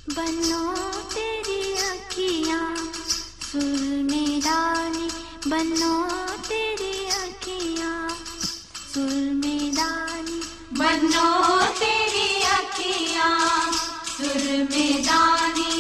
बनो तेरी अखियाँ सुर में डाली, बनो तेरी अखियाँ सुर में डाली, बनो तेरी अखियाँ सुर में डाली।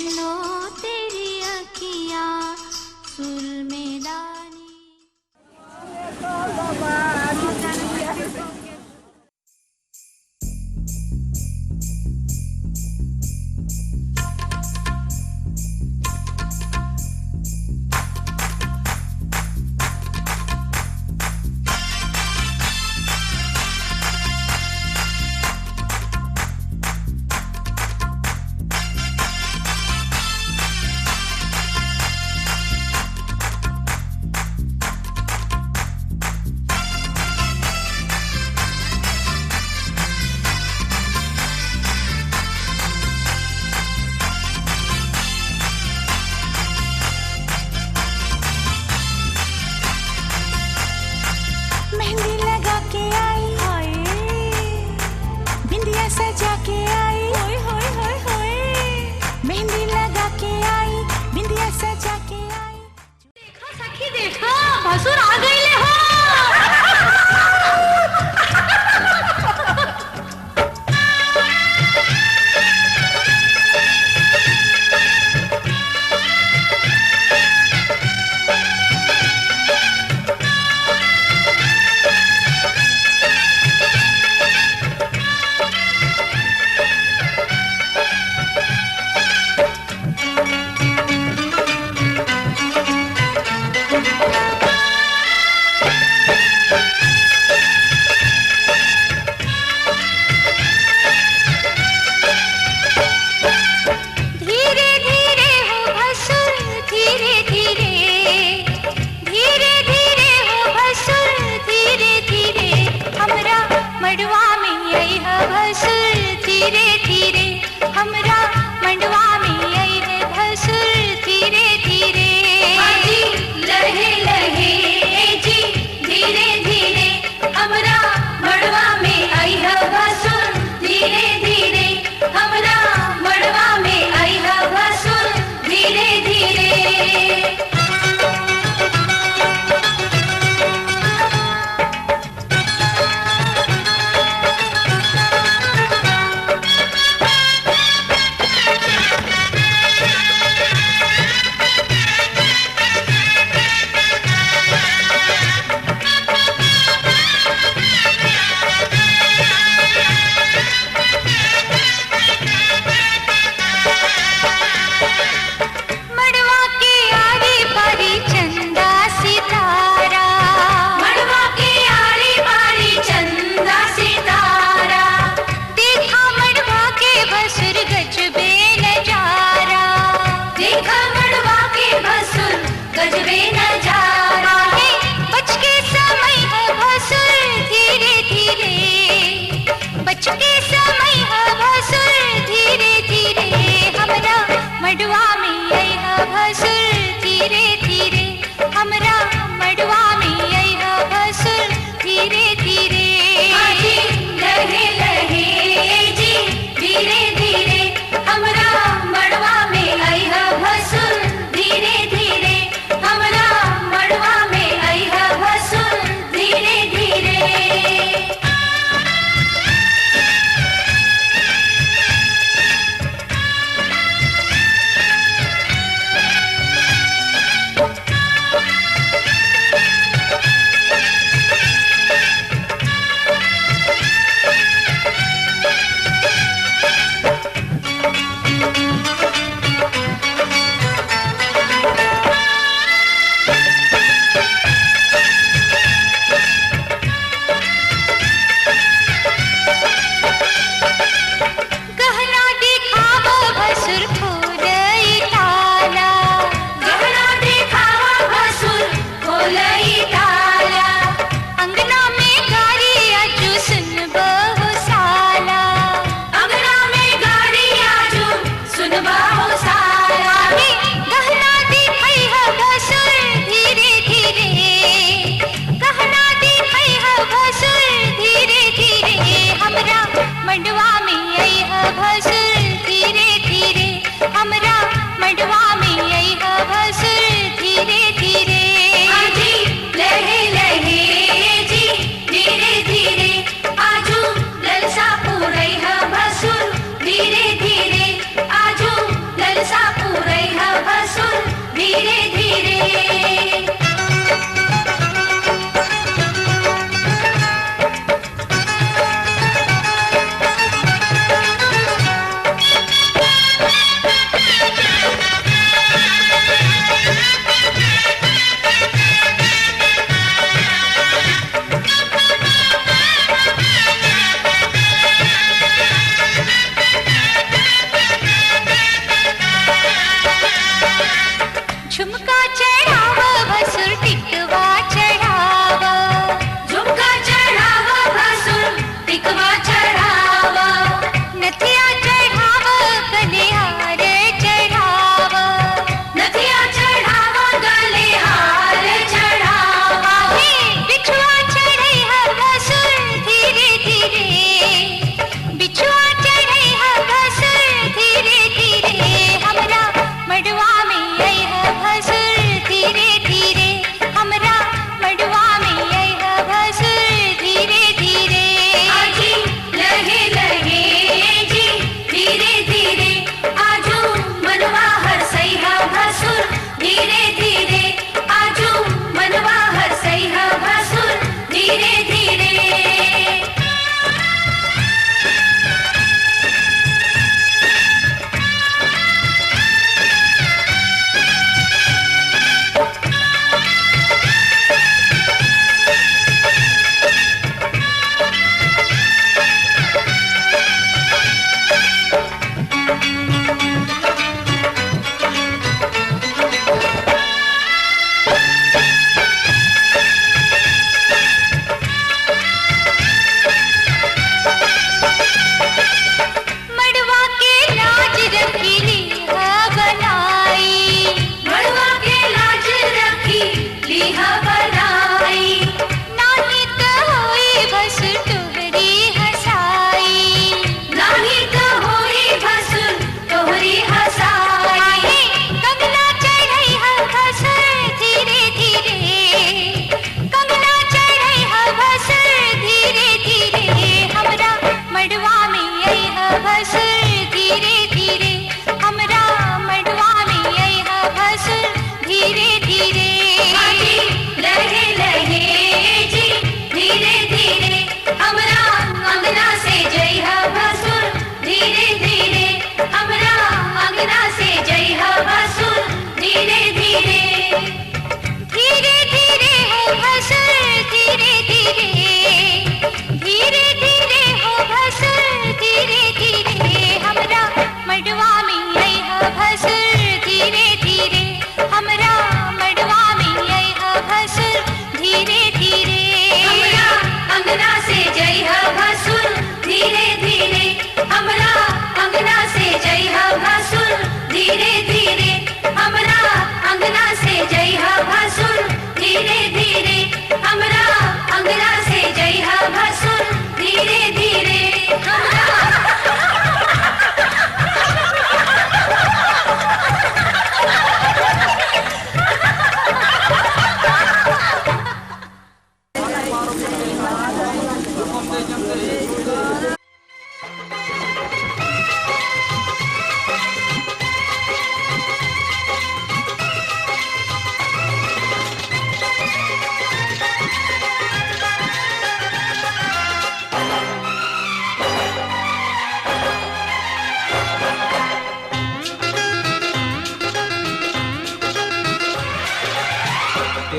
बनो तेरी अखियाँ सुरमेदानी। मेहंदी लगा के आई, बिंदिया सजा के आई, मेहंदी लगा के आई, बिंदिया सजा के आई। देखो सखी देखो, भसुर आ गईले हो।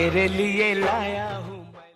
तेरे लिए लाया हूँ मैं।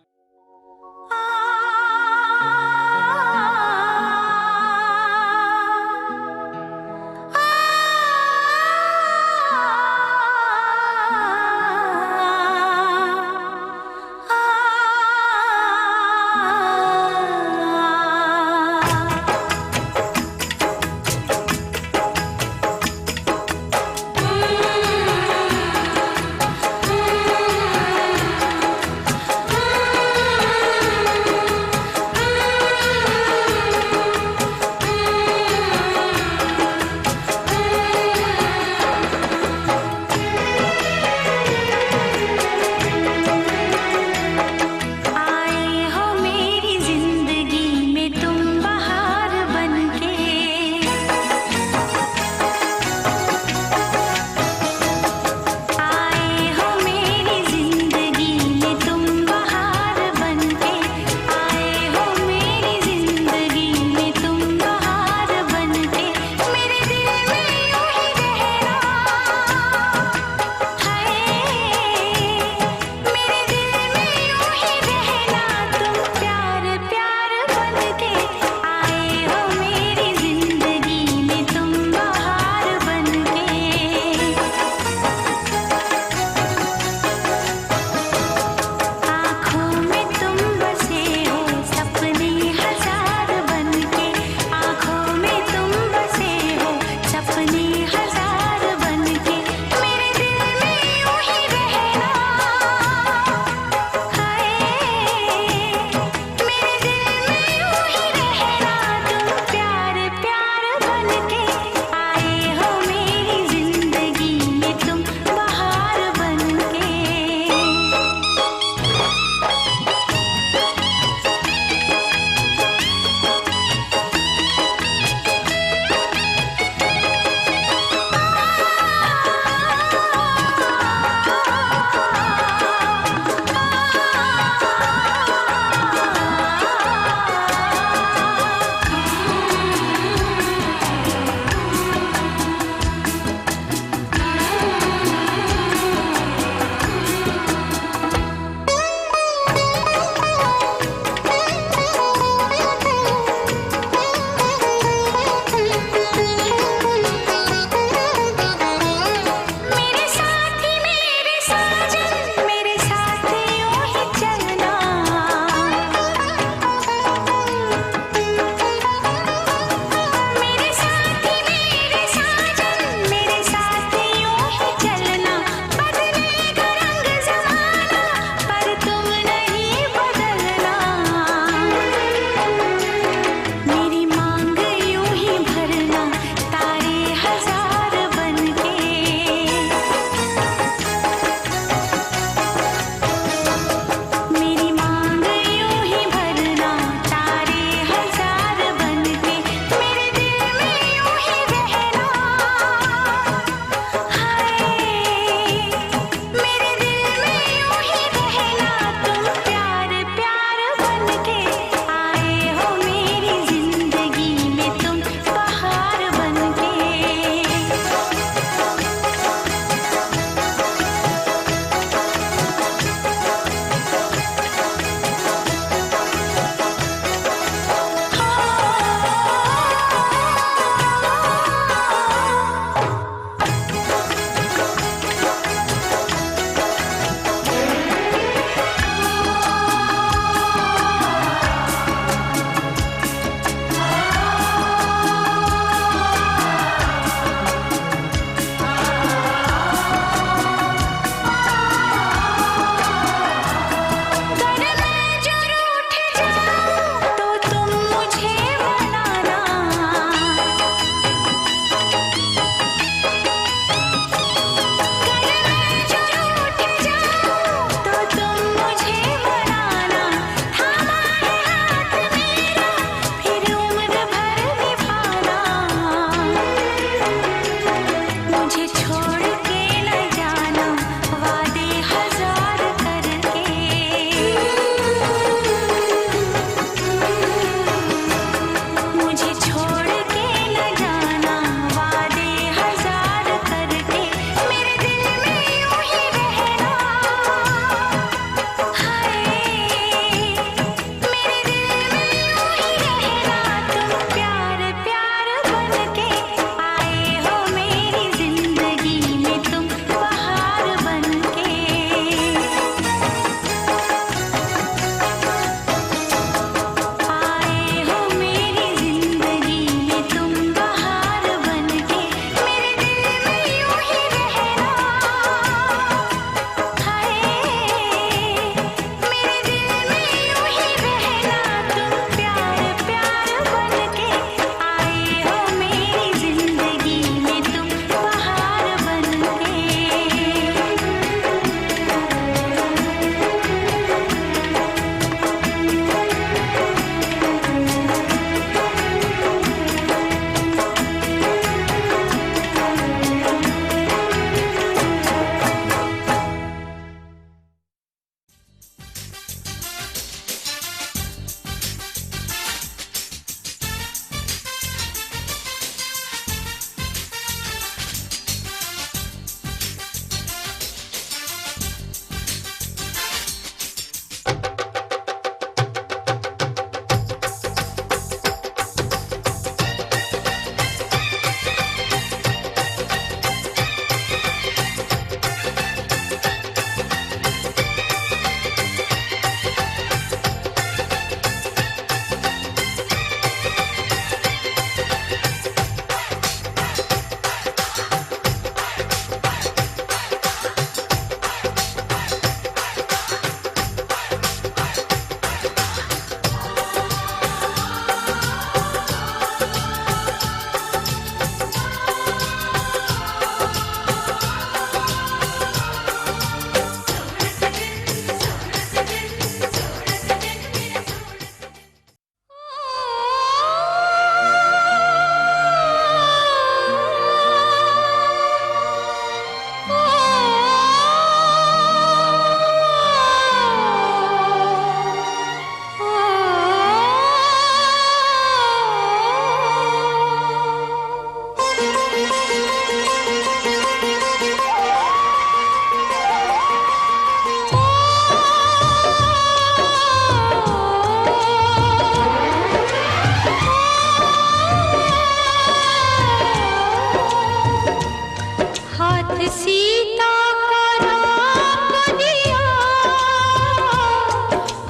सीता का राम दिया,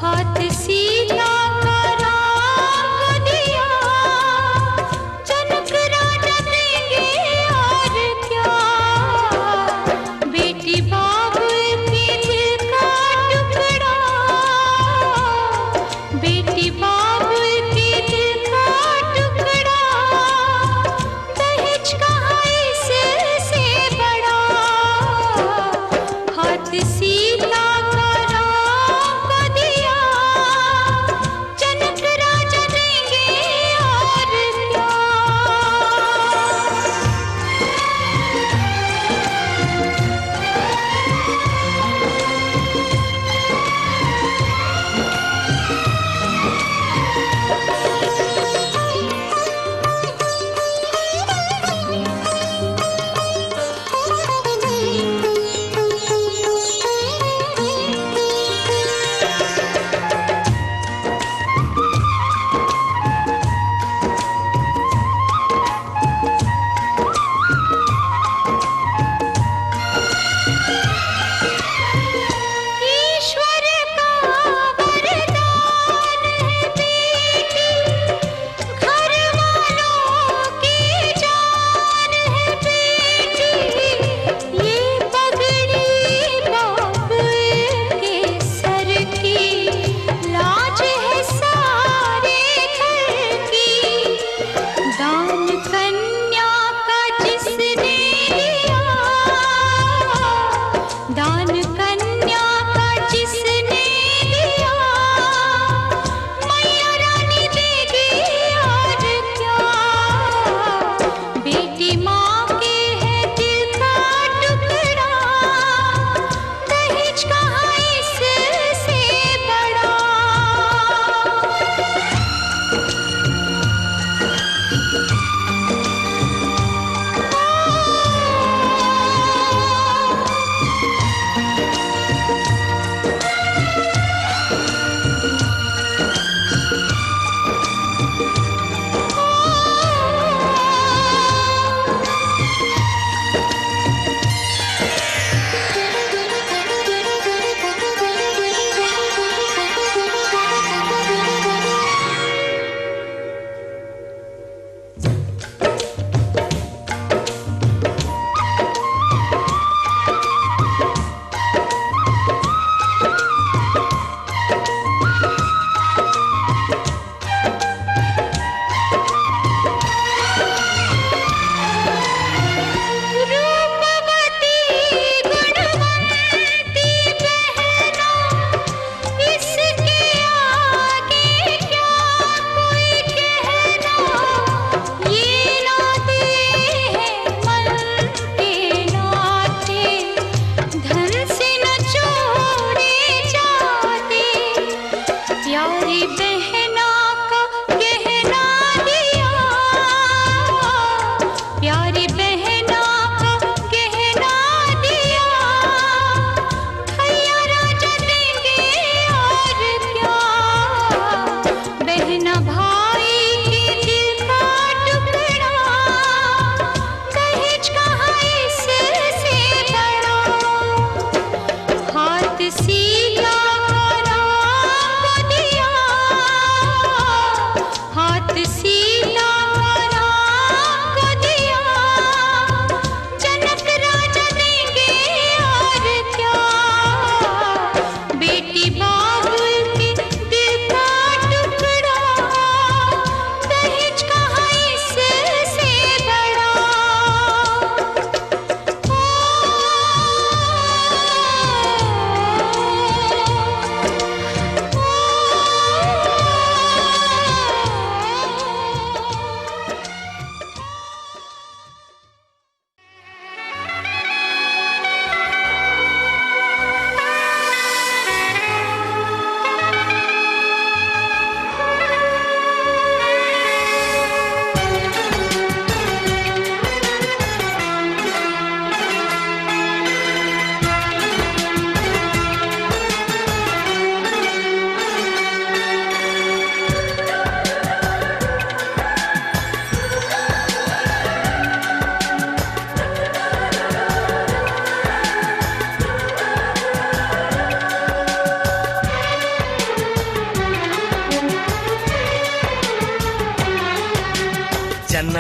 हाथ सीता का राम दिया, जनक राजा देंगे और क्या, बेटी बाबुल के दिल का टुकड़ा, बेटी बाबुल के दिल का टुकड़ा, दहेज कहाँ इससे बड़ा,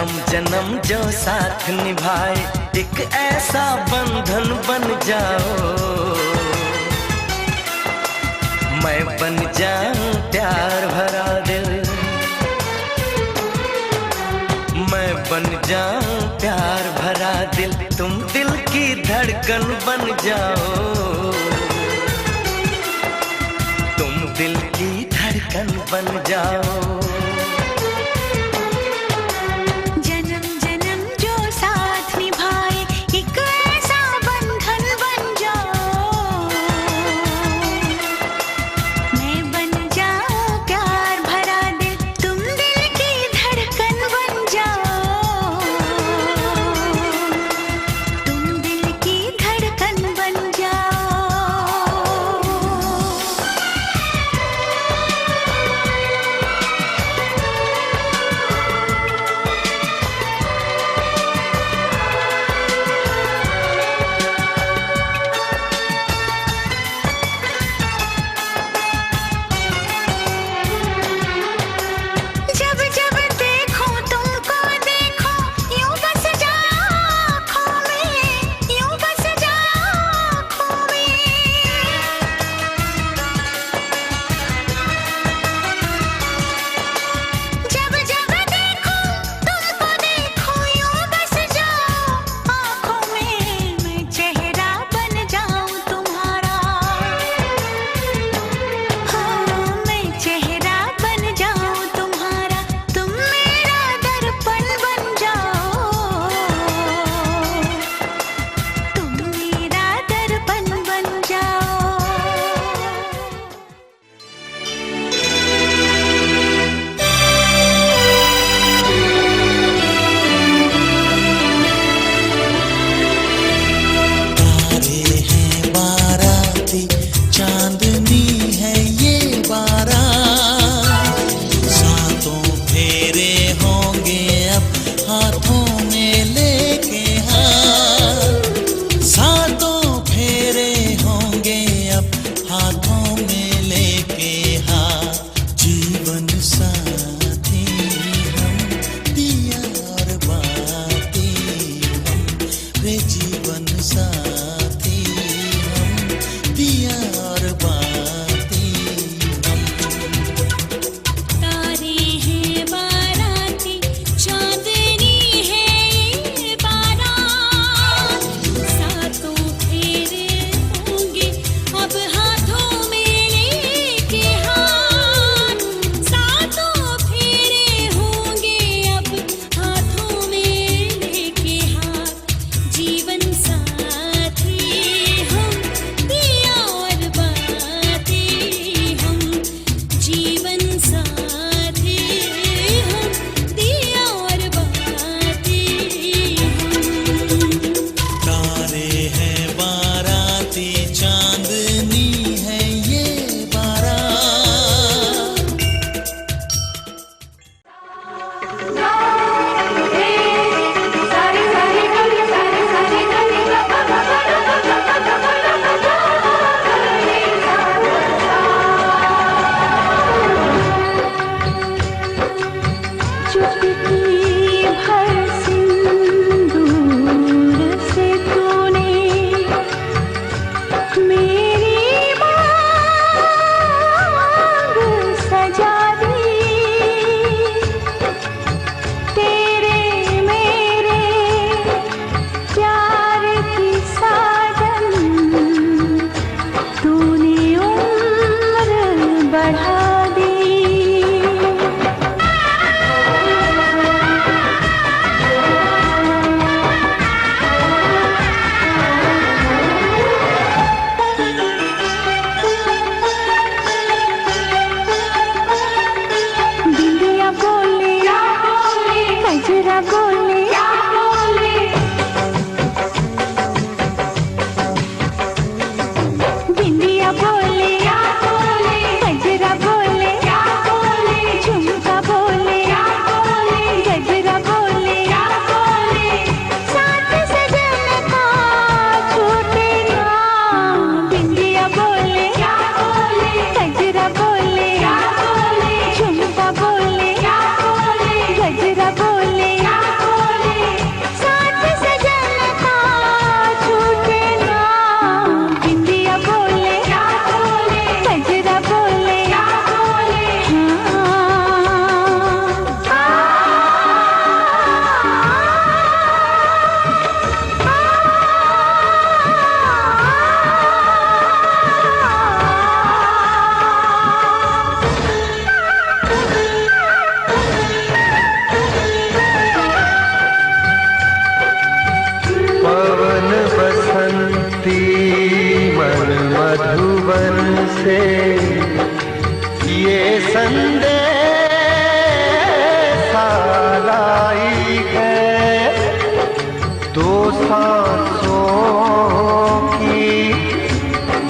जन्म जन्म जो साथ निभाए, एक ऐसा बंधन बन जाओ। मैं बन जाऊं प्यार भरा दिल, मैं बन जाऊं प्यार भरा दिल, तुम दिल की धड़कन बन जाओ। तुम दिल की धड़कन बन जाओ। जन्म जन्म जो साथ निभाए, एक ऐसा बंधन बन जाओ। मैं बन जाऊं प्यार भरा दिल, तुम दिल की धड़कन बन जाओ। तुम दिल की धड़कन बन जाओ। से ये संदेशा लाई है, दो सांसों की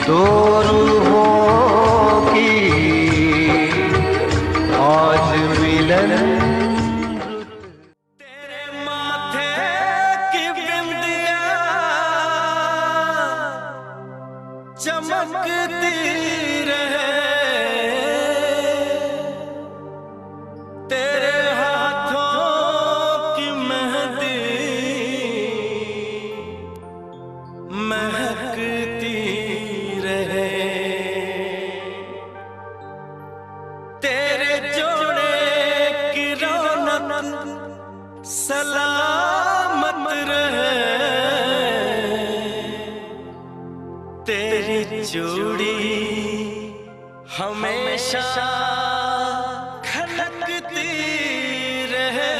दो रूहों की आज मिलन। तेरे माथे की बिंदिया चमकती रहे, तेरे हाथों की मेहंदी महकती रहे, तेरे जोड़े की रौनक सलामत रहे, तेरी चूड़ी हमेशा खनकती रहे।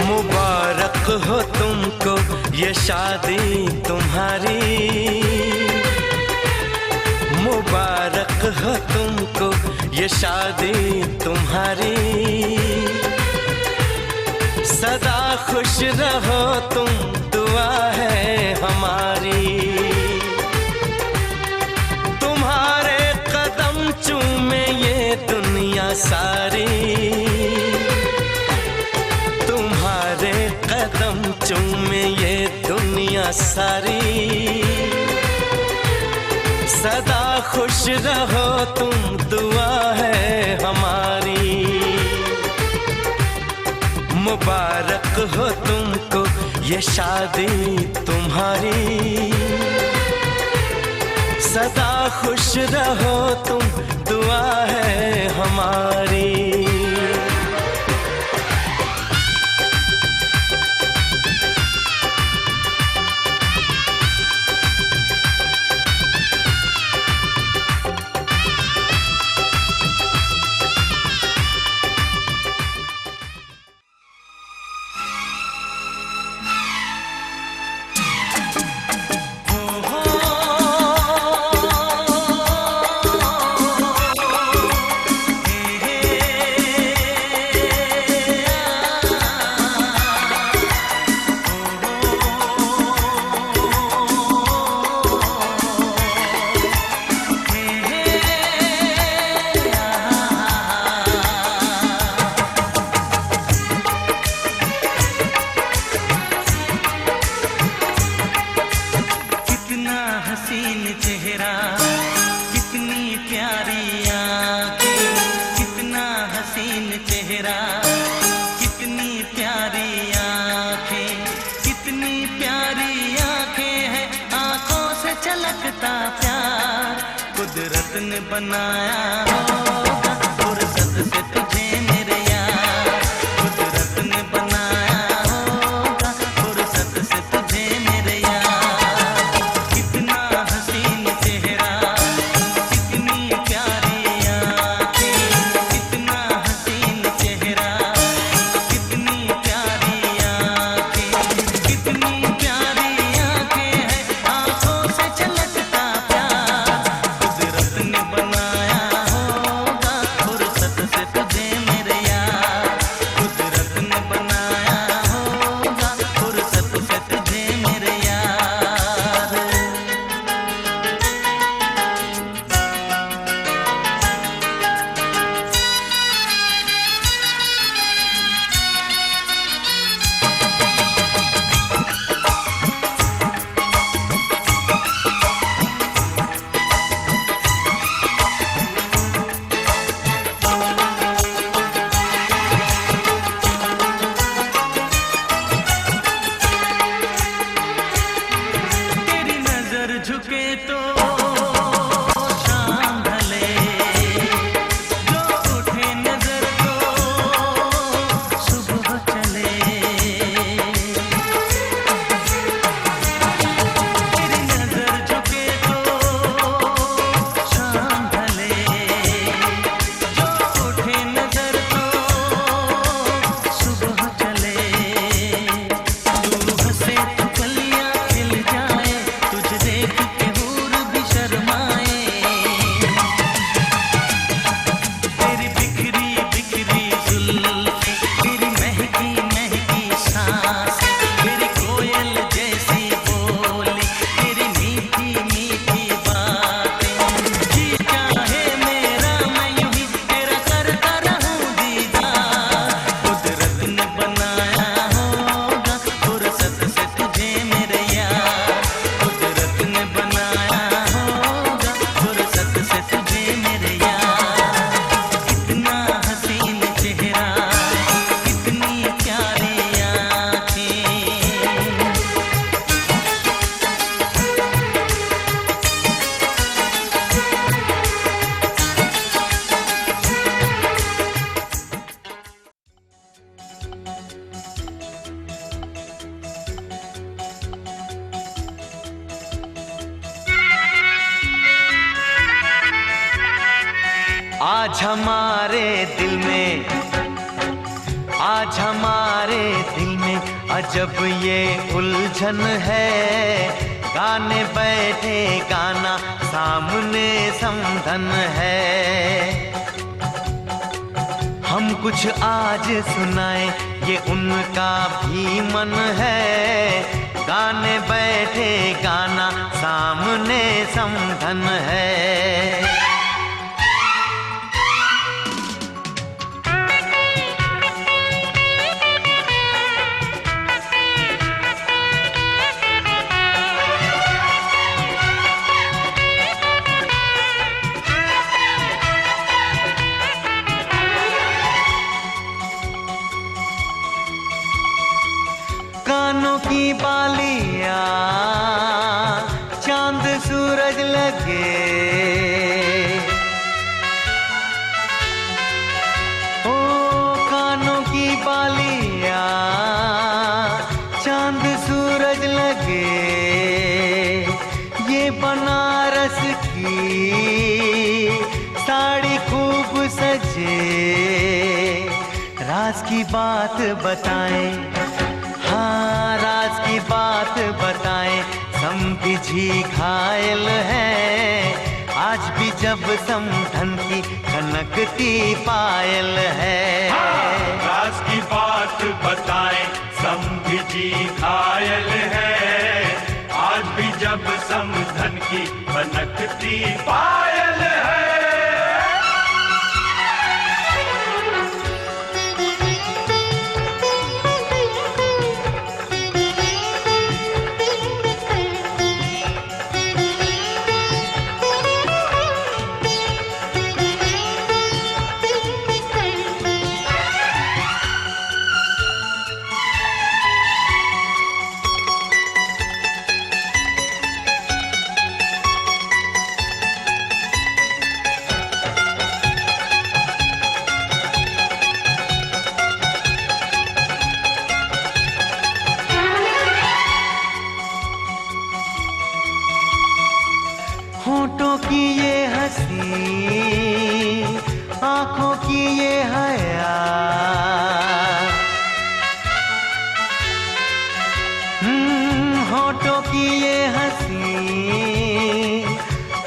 मुबारक हो तुमको ये शादी तुम्हारी, मुबारक हो तुमको ये शादी तुम्हारी, सदा खुश रहो तुम दुआ है हमारी, तुम्हारे कदम चूमे ये दुनिया सारी, तुम्हारे कदम चूमे ये दुनिया सारी, सदा खुश रहो तुम दुआ है हमारी, मुबारक हो तुमको ये शादी तुम्हारी, सदा खुश रहो तुम दुआ है हमारी। कुदरत ने बनाया होगा फुर्सत से तुझे मेरे यार, कुदरत ने बनाया होगा फुर्सत से तुझे मेरे यार, कितना हसीन चेहरा कितनी प्यारी आँखें, कितना हसीन चेहरा कितनी प्यारी आँखें, कितनी प्यारी आँखें हैं आँखों से छलकता प्यार, कुदरत ने बनाया होगा आज हमारे दिल में, आज हमारे दिल में अजब ये उलझन है। गाने बैठे गाना सामने समधन है। हम कुछ आज सुनाए ये उनका भी मन है। गाने बैठे गाना सामने समधन है। कानों की बालियां चांद सूरज लगे, ओ कानों की बालियां चांद सूरज लगे। ये बनारस की साड़ी खूब सजे। राज की बात बताएं, हाँ राज की बात बताएं। समधी जी घायल है, आज भी जब समधन की खनकती पायल है। राज की बात बताएं, समधी जी घायल है, आज भी जब समधन की खनकती पायल है। होठों की ये हंसी, आंखों की ये हया, होठों की ये हंसी,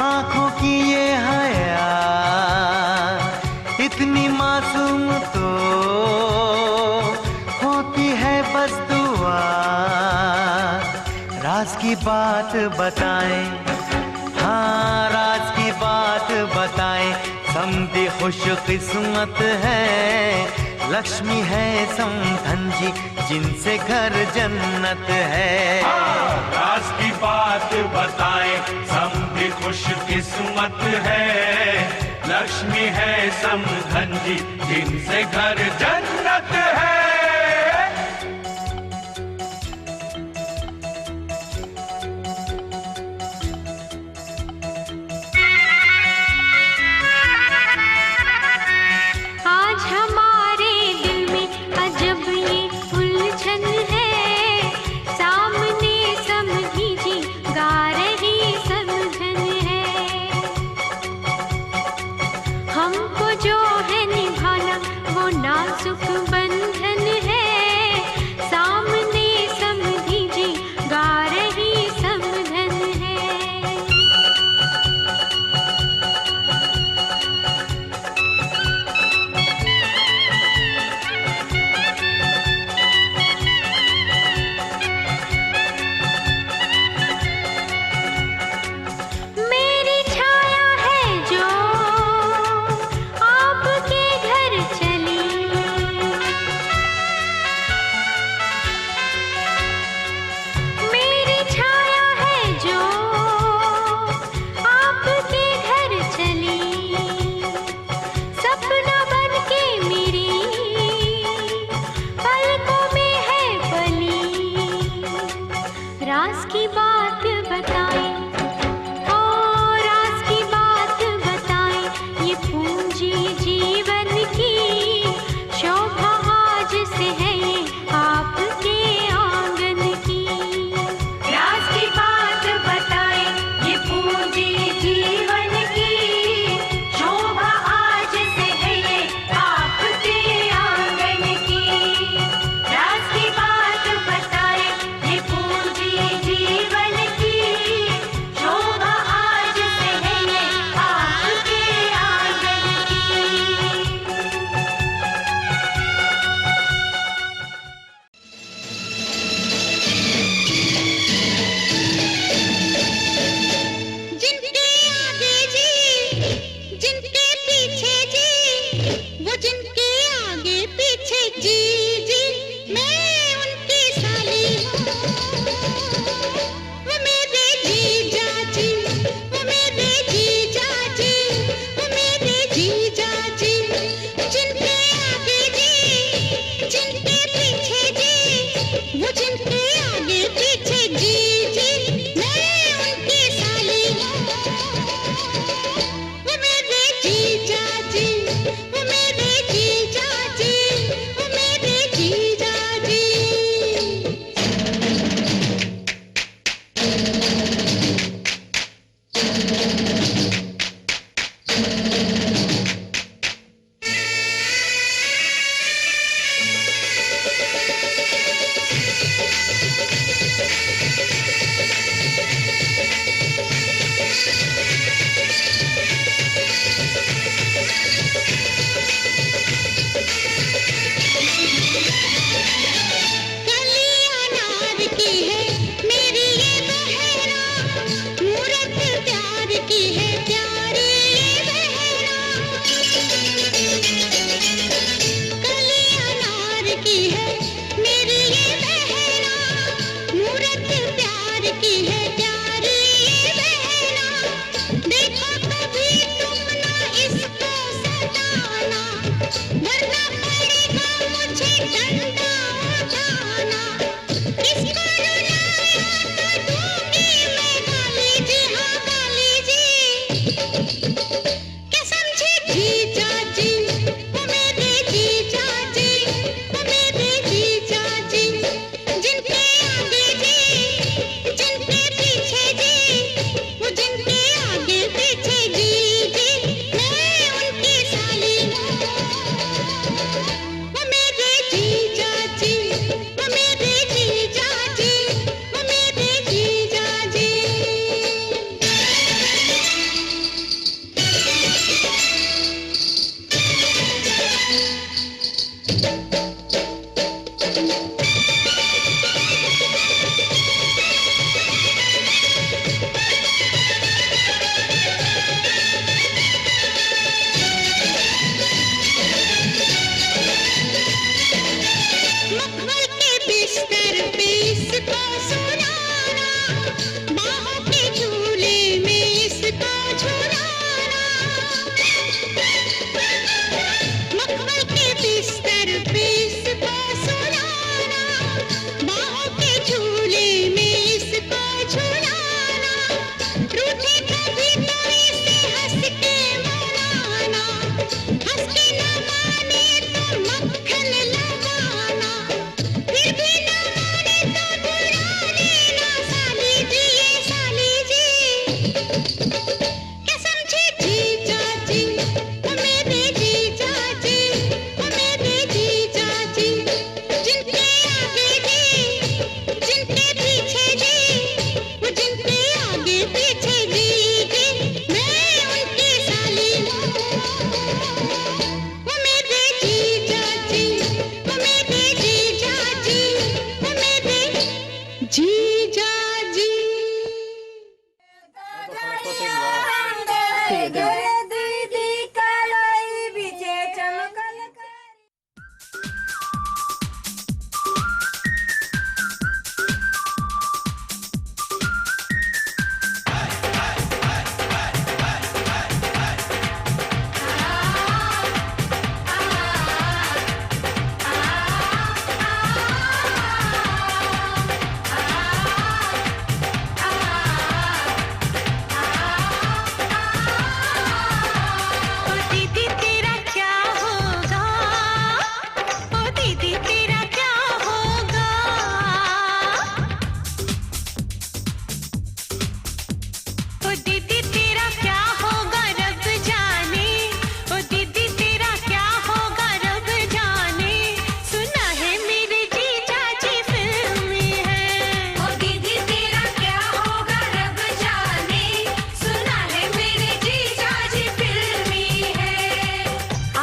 आंखों की ये हया। इतनी मासूम तो होती है बस दुआ। राज की बात बताएं, हाँ राज की बात बताएं। समधी खुश किस्मत है, लक्ष्मी है समधन जी जिनसे घर जन्नत है। राज की बात बताएं, समधी खुश किस्मत है, लक्ष्मी है समधन जी जिनसे घर जन्नत है। हमको जो है निभाना वो नाजुक बंधन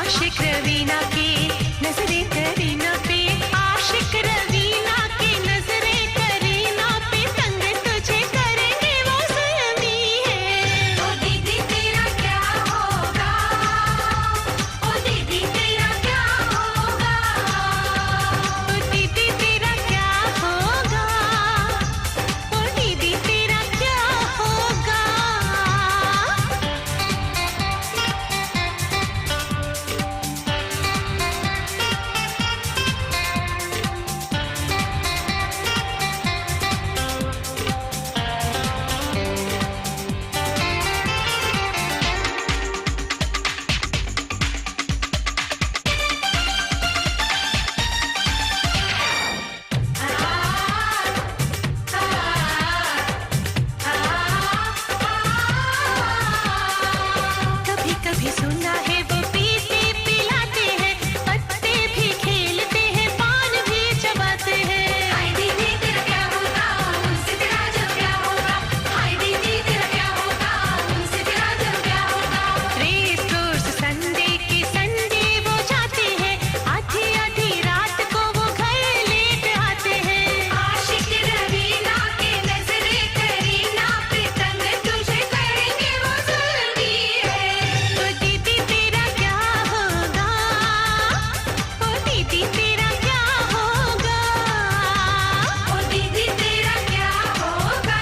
आशिक रवीना की नजरे करीना पे, आशिक रवीना की नजरे करीना पे, तंग तुझे करेंगे वो ज़ुल्मी है। ओ दीदी तेरा क्या होगा, ओ दीदी तेरा क्या होगा, ओ दीदी तेरा क्या होगा, ओ दीदी तेरा क्या होगा। कभी कभी सुना है वो पीते पिलाते हैं, पत्ते भी खेलते हैं, पान भी चबाते हैं। हाय दीदी तेरा क्या होगा, उनसे तेरा जब क्या होगा, हाय दीदी तेरा क्या होगा, उनसे तेरा जब क्या होगा। रेस कोर्स संडे के संडे वो जाते हैं, आधी आधी रात को वो घर लेट आते हैं। आशिक रवीना के नजरे करीना पे, तंग तुझे करेंगे वो ज़ुल्मी है। ओ दीदी तेरा क्या होगा, ओ दीदी तेरा क्या होगा। ओ दीदी तेरा क्या होगा,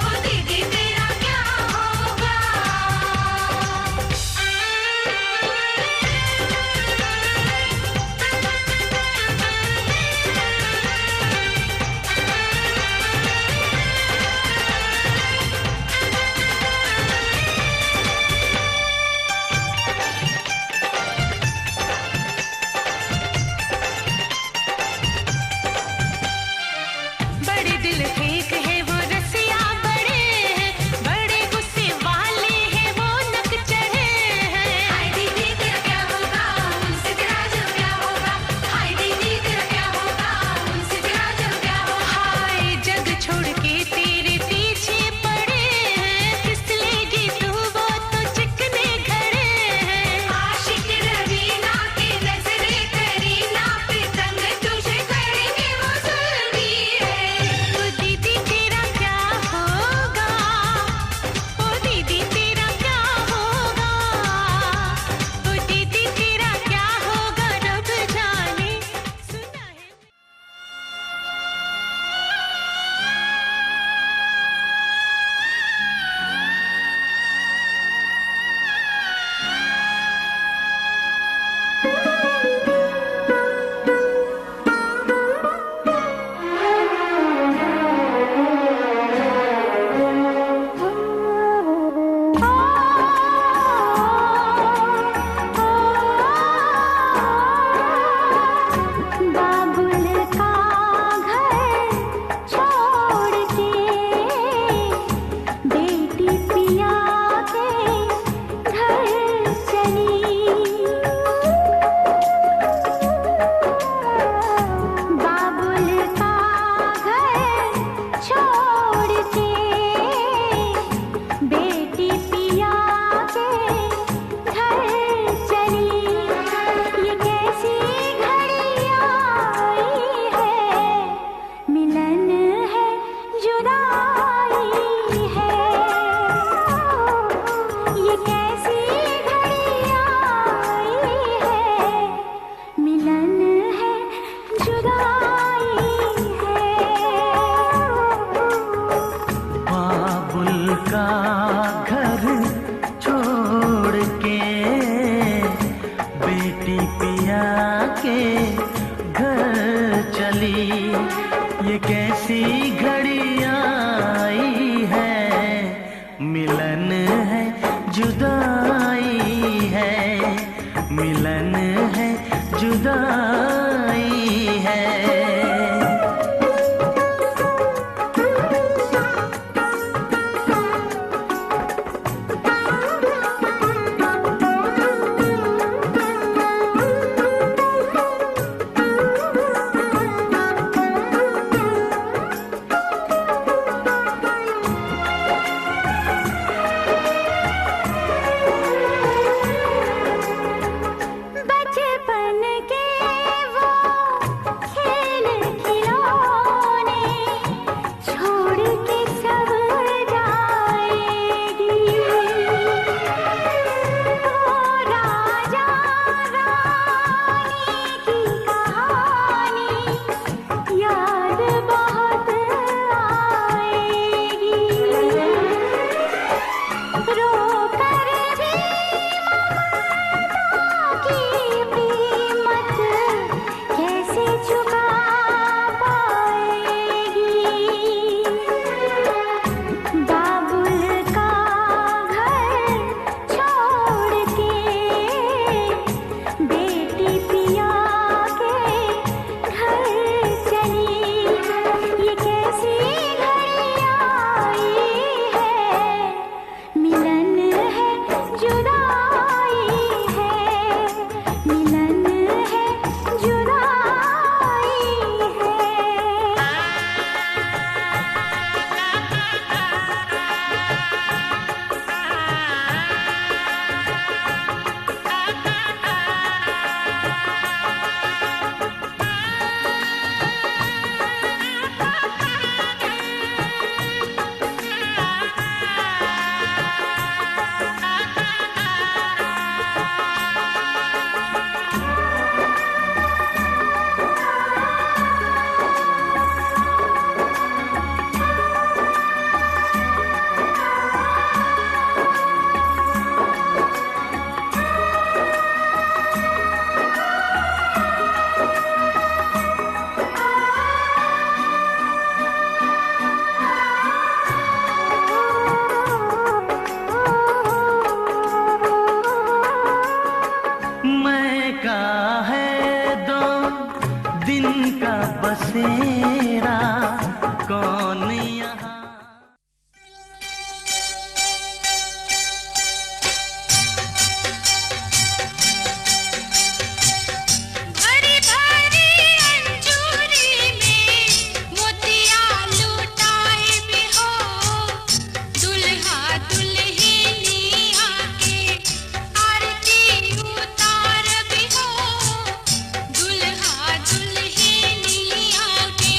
ओ दीदी तेरा क्या होगा। बड़े दिल फेंक है वो रसिया बड़े हैं, बड़े गुस्से वाले हैं वो नक चढ़े हैं। हाय दीदी तेरा क्या होगा, उनसे तेरा जब क्या होगा, हाय दीदी तेरा क्या होगा, उनसे तेरा जब क्या होगा। हाय जग छोड़ के तेरे पीछे पड़े हैं, फिसलेगी तू वो तो चिकने खड़े हैं। आशिक रवीना के नजरे करीना पे, तंग तुझे करेंगे वो ज़ुल्मी है। ओ दीदी तेरा क्या होगा, ओ दीदी तेरा क्या होगा, ओ दीदी तेरा क्या होगा, रब जाने सुना है। बाबुल का घर छोड़ के बेटी पिया के घर चली। बाबुल का घर छोड़ के बेटी पिया के घर चली। ये कैसी घड़ी आई है, मिलन है जुदाई है। ये कैसी घड़ी आई है, मिलन है जुदाई है। बाबुल का घर छोड़ के बेटी पिया के घर चली। ये कैसी घड़ी आई है, मिलन है जुदाई है, मिलन है जुदाई है। मिलन है जुदाई है। मैं का है दो दिन का बसेरा, कौन यहाँ भरी भरी अंजूरी में मोतिया लुटाए भी हो, दुल्हा दुल्हनिया के आरती उतार भी हो, दुल्हा दुल्हनिया के।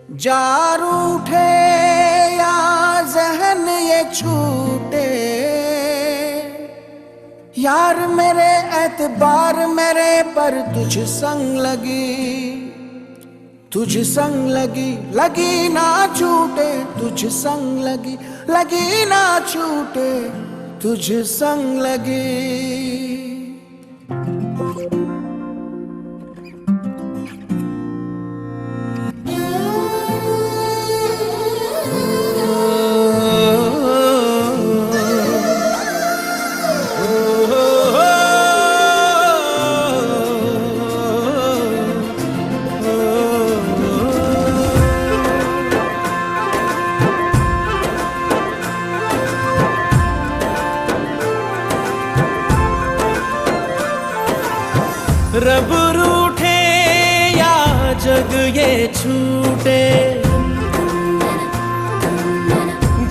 जार उठे या जहन ये छूटे, यार मेरे एतबार मेरे पर तुझ संग लगी, तुझ संग लगी लगी ना छूटे, तुझ संग लगी लगी ना छूटे, तुझ संग लगी। रब रूठे या जग ये छूटे,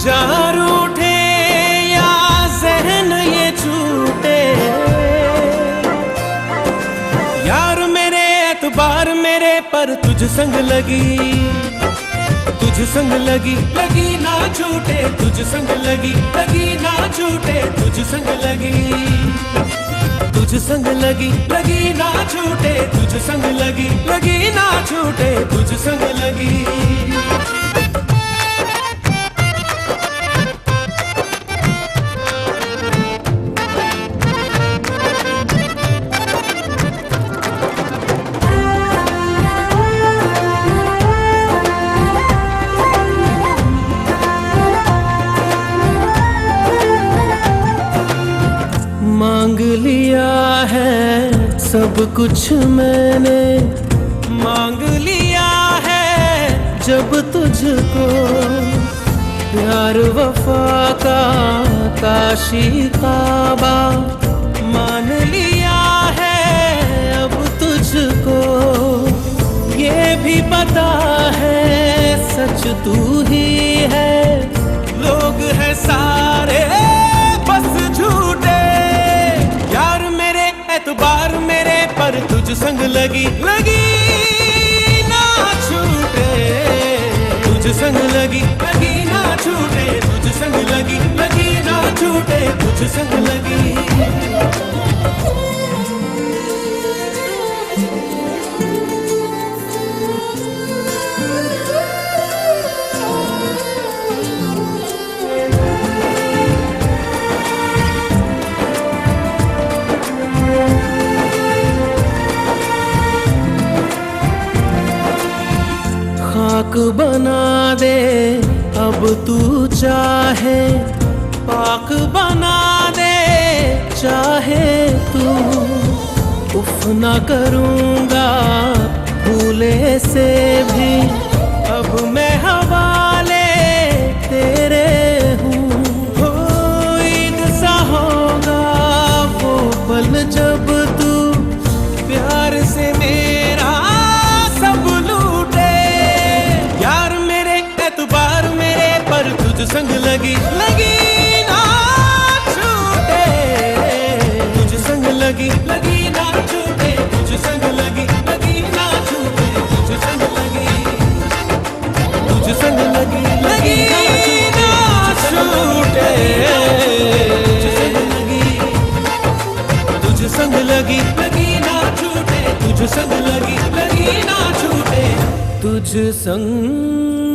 जार उठे या जहन ये छूटे, यार मेरे एतबार मेरे पर तुझ संग लगी, तुझ संग लगी लगी ना छूटे, तुझ संग लगी लगी ना छूटे, तुझ संग लगी, तुझ संग लगी लगी ना छूटे, तुझ संग लगी लगी ना छूटे, तुझ संग लगी। मांग लिया है सब कुछ मैंने, मांग लिया है जब तुझको, प्यार वफा का काशी काबा मान लिया है अब तुझको, ये भी पता है सच तू ही है, लोग हैं सारे बस झूठे, यार मेरे एतबार मेरे पर तुझ संग लगी लगी ना छूटे, तुझ संग लगी लगी ना छूटे, तुझ संग लगी लगी ना छूटे, तुझ संग लगी। खाक बना दे अब तू चाहे, पाक बना दे चाहे तू, उफ ना करूँगा भूले से भी, अब मैं हवाले तेरे हूँ, हो ईद सा होगा वो पल जब तू प्यार से मेरा सब लूटे, यार मेरे एतबार मेरे पर तुझ संग लगी लगी ना छूटे, तुझ संग लगी लगी ना छूटे, तुझ संग लगी लगी ना छूटे, तुझ संग लगी, तुझ संग लगी लगी ना छूटे, तुझ संग लगी, तुझ संग लगी लगी ना छूटे, तुझ संग लगी लगी ना छूटे, तुझ संग